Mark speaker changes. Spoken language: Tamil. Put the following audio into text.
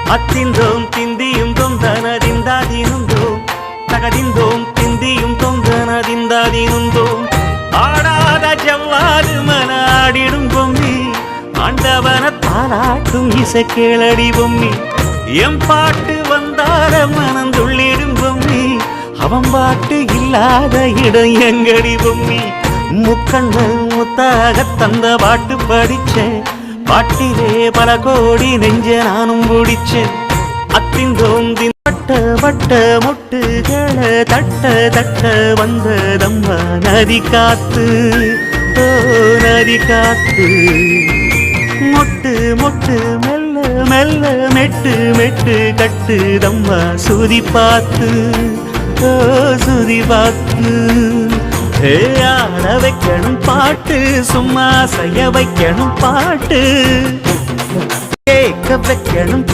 Speaker 1: அத்திந்தோம் திந்தியும் தொந்தனதிந்தாதினுந்தோம் தகதிந்தோம் திந்தியும் தொந்தனதிந்தாதினுந்தோம் ஆடாத ஜவ்வாது மனாடிடும் பொம்மி ஆண்டவன தாலாட்டும் இசை கேளடி பொம்மி எம் பாட்டு வந்தார மனந்துள்ளிடும் பொம்மி அவன் பாட்டு இல்லாத இடம் எங்கடி பொம்மி முக்கண்ணல் முத்தாக தந்த பாட்டு படிச்சேன் பாட்டிலே பல கோடி நெஞ்ச நானும் முடிச்சேன் அத்திந்தோம் வட்ட வட்ட மொட்டுகள தட்ட தட்ட வந்ததம்மா நதி காத்து ஓ நதி காத்து மொட்டு மொட்டு மெல்ல மெல்ல மெட்டு மெட்டு கட்டுதம்மா சுதி பார்த்து ஓ சுதி பார்த்து ஆட வைக்கணும் பாட்டு சும்மா செய்ய வைக்கணும் பாட்டு கேட்க வைக்கணும்